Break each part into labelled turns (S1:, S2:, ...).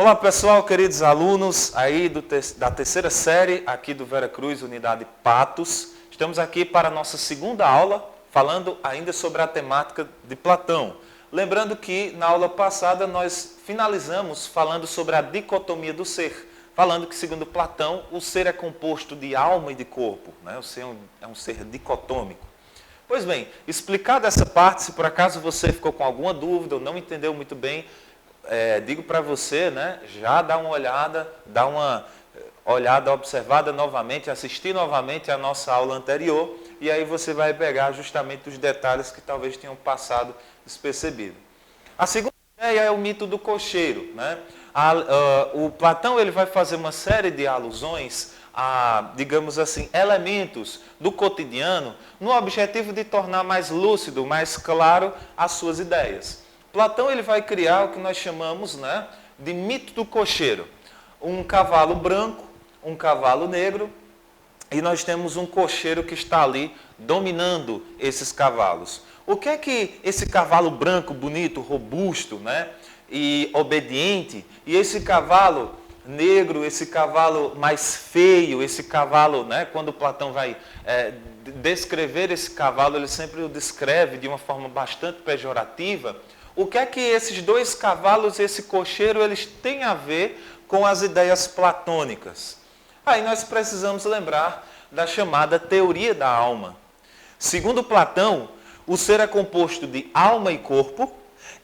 S1: Olá pessoal, queridos alunos aí da terceira série aqui do Vera Cruz, Unidade Patos. Estamos aqui para a nossa segunda aula, falando ainda sobre a temática de Platão. Lembrando que na aula passada nós finalizamos falando sobre a dicotomia do ser, falando que segundo Platão o ser é composto de alma e de corpo, né? O ser é um ser dicotômico. Pois bem, explicada essa parte, se por acaso você ficou com alguma dúvida ou não entendeu muito bem, digo para você, né, já dá uma olhada, observada novamente, assistir novamente a nossa aula anterior, e aí você vai pegar justamente os detalhes que talvez tenham passado despercebido. A segunda ideia é o mito do cocheiro, né? O Platão ele vai fazer uma série de alusões a, digamos assim, elementos do cotidiano no objetivo de tornar mais lúcido, mais claro as suas ideias. Platão ele vai criar o que nós chamamos, né, de mito do cocheiro. Um cavalo branco, um cavalo negro, e nós temos um cocheiro que está ali dominando esses cavalos. O que é que esse cavalo branco, bonito, robusto, né, e obediente, e esse cavalo negro, esse cavalo mais feio, esse cavalo, né, quando Platão vai descrever esse cavalo, ele sempre o descreve de uma forma bastante pejorativa. O que é que esses dois cavalos e esse cocheiro eles têm a ver com as ideias platônicas? Aí nós precisamos lembrar da chamada teoria da alma. Segundo Platão, o ser é composto de alma e corpo,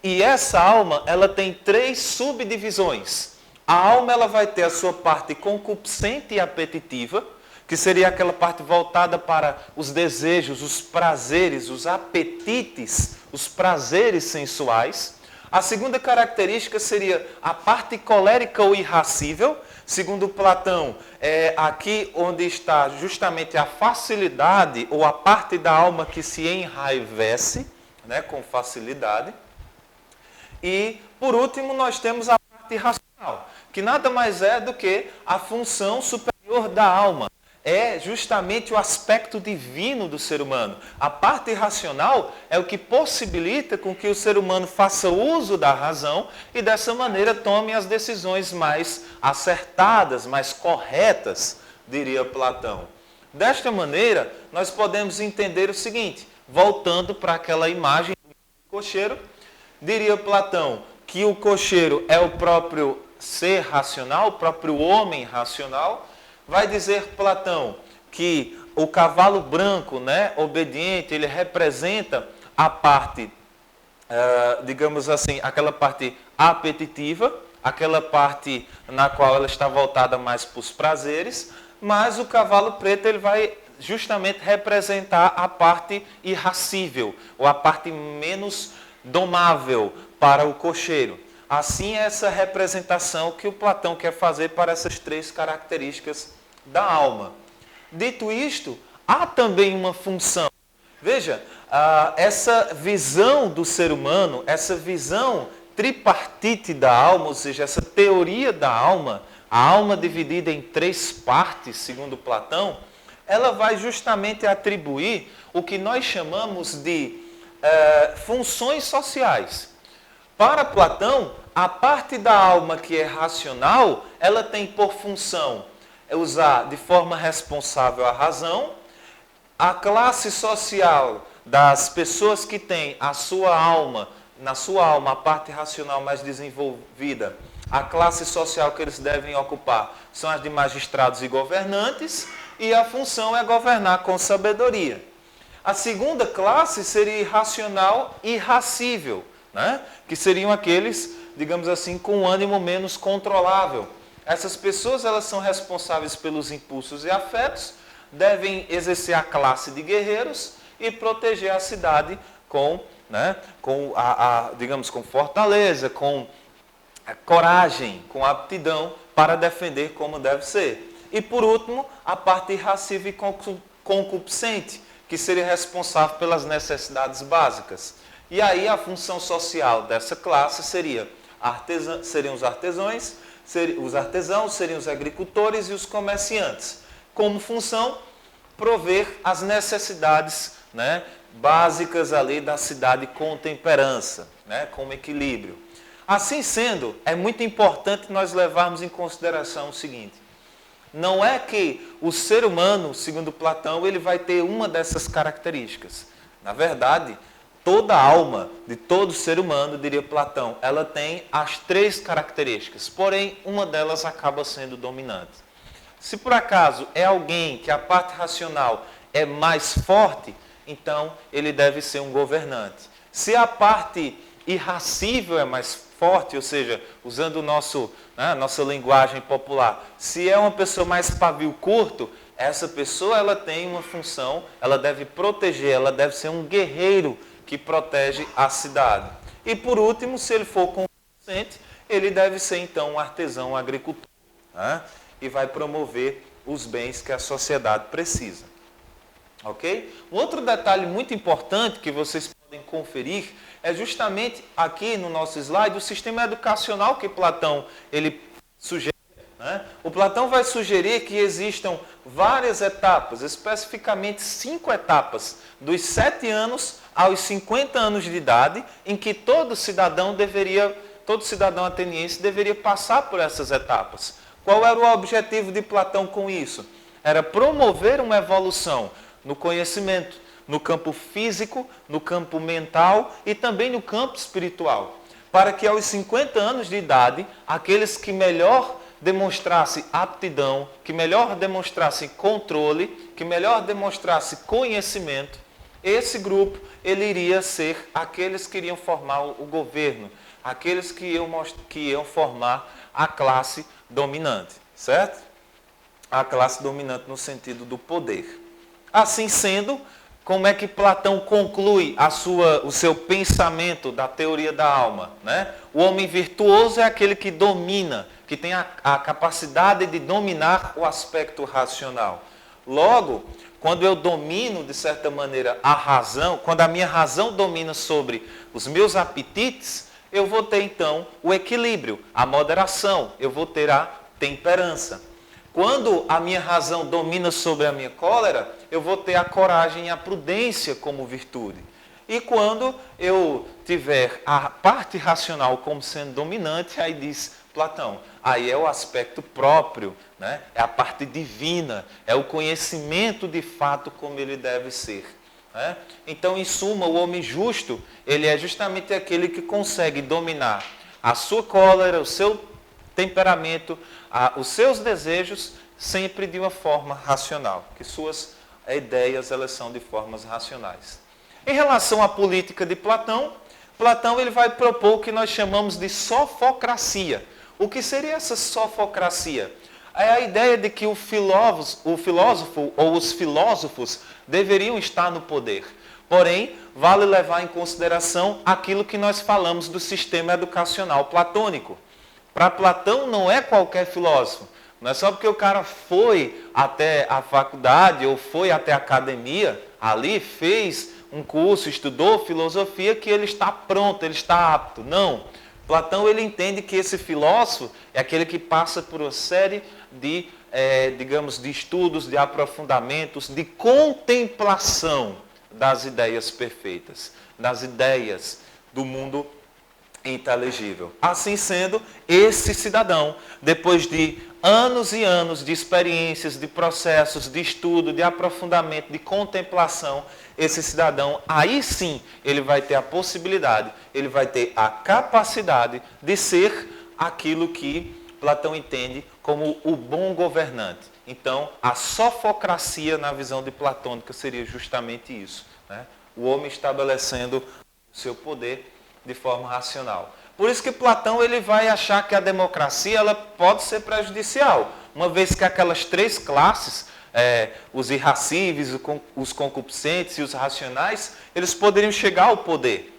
S1: e essa alma ela tem três subdivisões. A alma ela vai ter a sua parte concupiscente e apetitiva, que seria aquela parte voltada para os desejos, os prazeres, os apetites, os prazeres sensuais. A segunda característica seria a parte colérica ou irascível. Segundo Platão, é aqui onde está justamente a facilidade ou a parte da alma que se enraivece, né, com facilidade. E, por último, nós temos a parte racional, que nada mais é do que a função superior da alma. É justamente o aspecto divino do ser humano. A parte racional é o que possibilita com que o ser humano faça uso da razão e dessa maneira tome as decisões mais acertadas, mais corretas, diria Platão. Desta maneira, nós podemos entender o seguinte, voltando para aquela imagem do cocheiro, diria Platão que o cocheiro é o próprio ser racional, o próprio homem racional. Vai dizer Platão que o cavalo branco, né, obediente, ele representa a parte, digamos assim, aquela parte apetitiva, aquela parte na qual ela está voltada mais para os prazeres, mas o cavalo preto ele vai justamente representar a parte irascível, ou a parte menos domável para o cocheiro. Assim, é essa representação que o Platão quer fazer para essas três características da alma. Dito isto, há também uma função. Veja, essa visão do ser humano, essa visão tripartite da alma, ou seja, essa teoria da alma, a alma dividida em três partes, segundo Platão, ela vai justamente atribuir o que nós chamamos de funções sociais. Para Platão, a parte da alma que é racional, ela tem por função usar de forma responsável a razão. A classe social das pessoas que têm a sua alma, na sua alma a parte racional mais desenvolvida, a classe social que eles devem ocupar são as de magistrados e governantes, e a função é governar com sabedoria. A segunda classe seria irracional e irascível, né? Que seriam aqueles, digamos assim, com um ânimo menos controlável. Essas pessoas elas são responsáveis pelos impulsos e afetos, devem exercer a classe de guerreiros e proteger a cidade com, né, digamos, com fortaleza, com coragem, com aptidão para defender como deve ser. E por último, a parte irascível e concupiscente, que seria responsável pelas necessidades básicas. E aí a função social dessa classe seriam os artesãos, seriam os agricultores e os comerciantes. Como função, prover as necessidades, né, básicas ali da cidade com temperança, né, com equilíbrio. Assim sendo, é muito importante nós levarmos em consideração o seguinte: não é que o ser humano, segundo Platão, ele vai ter uma dessas características. Na verdade, toda alma de todo ser humano, diria Platão, ela tem as 3 características, porém uma delas acaba sendo dominante. Se por acaso é alguém que a parte racional é mais forte, então ele deve ser um governante. Se a parte irracível é mais forte, ou seja, usando nossa linguagem popular, se é uma pessoa mais pavio curto, essa pessoa ela tem uma função, ela deve proteger, ela deve ser um guerreiro que protege a cidade. E por último, se ele for consciente, ele deve ser então um artesão, um agricultor, né? E vai promover os bens que a sociedade precisa. Ok? Um outro detalhe muito importante que vocês podem conferir é justamente aqui no nosso slide o sistema educacional que Platão ele sugere. Né? O Platão vai sugerir que existam várias etapas, especificamente 5 etapas, dos 7 anos aos 50 anos de idade, em que todo cidadão ateniense deveria passar por essas etapas. Qual era o objetivo de Platão com isso? Era promover uma evolução no conhecimento, no campo físico, no campo mental e também no campo espiritual. Para que aos 50 anos de idade, aqueles que melhor demonstrassem aptidão, que melhor demonstrassem controle, que melhor demonstrassem conhecimento, esse grupo ele iria ser aqueles que iriam formar o governo, aqueles que iam formar a classe dominante, certo? A classe dominante no sentido do poder. Assim sendo, como é que Platão conclui o seu pensamento da teoria da alma? Né? O homem virtuoso é aquele que domina, que tem a capacidade de dominar o aspecto racional. Logo, quando eu domino, de certa maneira, a razão, quando a minha razão domina sobre os meus apetites, eu vou ter, então, o equilíbrio, a moderação, eu vou ter a temperança. Quando a minha razão domina sobre a minha cólera, eu vou ter a coragem e a prudência como virtude. E quando eu tiver a parte racional como sendo dominante, aí diz Platão, aí é o aspecto próprio, né? É a parte divina, é o conhecimento de fato como ele deve ser. Né? Então, em suma, o homem justo, ele é justamente aquele que consegue dominar a sua cólera, o seu temperamento, os seus desejos, sempre de uma forma racional, que suas ideias elas são de formas racionais. Em relação à política de Platão, Platão ele vai propor o que nós chamamos de sofocracia. O que seria essa sofocracia? É a ideia de que o filósofo ou os filósofos deveriam estar no poder. Porém, vale levar em consideração aquilo que nós falamos do sistema educacional platônico. Para Platão não é qualquer filósofo. Não é só porque o cara foi até a faculdade ou foi até a academia, ali fez um curso, estudou filosofia, que ele está pronto, ele está apto. Não. Platão ele entende que esse filósofo é aquele que passa por uma série de, de estudos, de aprofundamentos, de contemplação das ideias perfeitas, das ideias do mundo inteligível. Assim sendo, esse cidadão, depois de anos e anos de experiências, de processos, de estudo, de aprofundamento, de contemplação, esse cidadão, aí sim, ele vai ter a possibilidade, ele vai ter a capacidade de ser aquilo que Platão entende como o bom governante. Então, a sofocracia na visão de platônica seria justamente isso, né? O homem estabelecendo o seu poder de forma racional. Por isso que Platão ele vai achar que a democracia ela pode ser prejudicial, uma vez que aquelas 3 classes, os irracíveis, os concupiscentes e os racionais, eles poderiam chegar ao poder.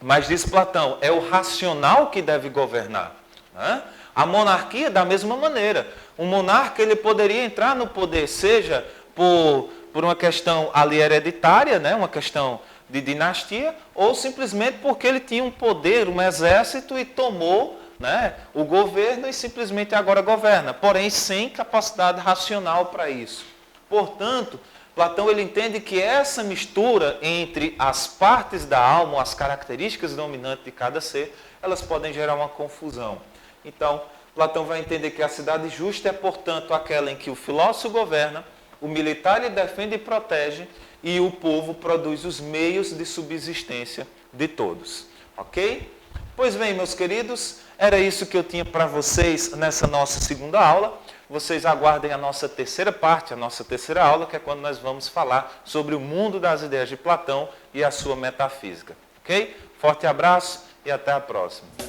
S1: Mas diz Platão, é o racional que deve governar. Né? A monarquia, da mesma maneira. O monarca ele poderia entrar no poder, seja por uma questão ali hereditária, né? Uma questão de dinastia, ou simplesmente porque ele tinha um poder, um exército e tomou, né, o governo e simplesmente agora governa, porém sem capacidade racional para isso. Portanto, Platão ele entende que essa mistura entre as partes da alma, as características dominantes de cada ser, elas podem gerar uma confusão. Então, Platão vai entender que a cidade justa é, portanto, aquela em que o filósofo governa, o militar lhe defende e protege, e o povo produz os meios de subsistência de todos. Ok? Pois bem, meus queridos, era isso que eu tinha para vocês nessa nossa segunda aula. Vocês aguardem a nossa terceira parte, a nossa terceira aula, que é quando nós vamos falar sobre o mundo das ideias de Platão e a sua metafísica. Ok? Forte abraço e até a próxima.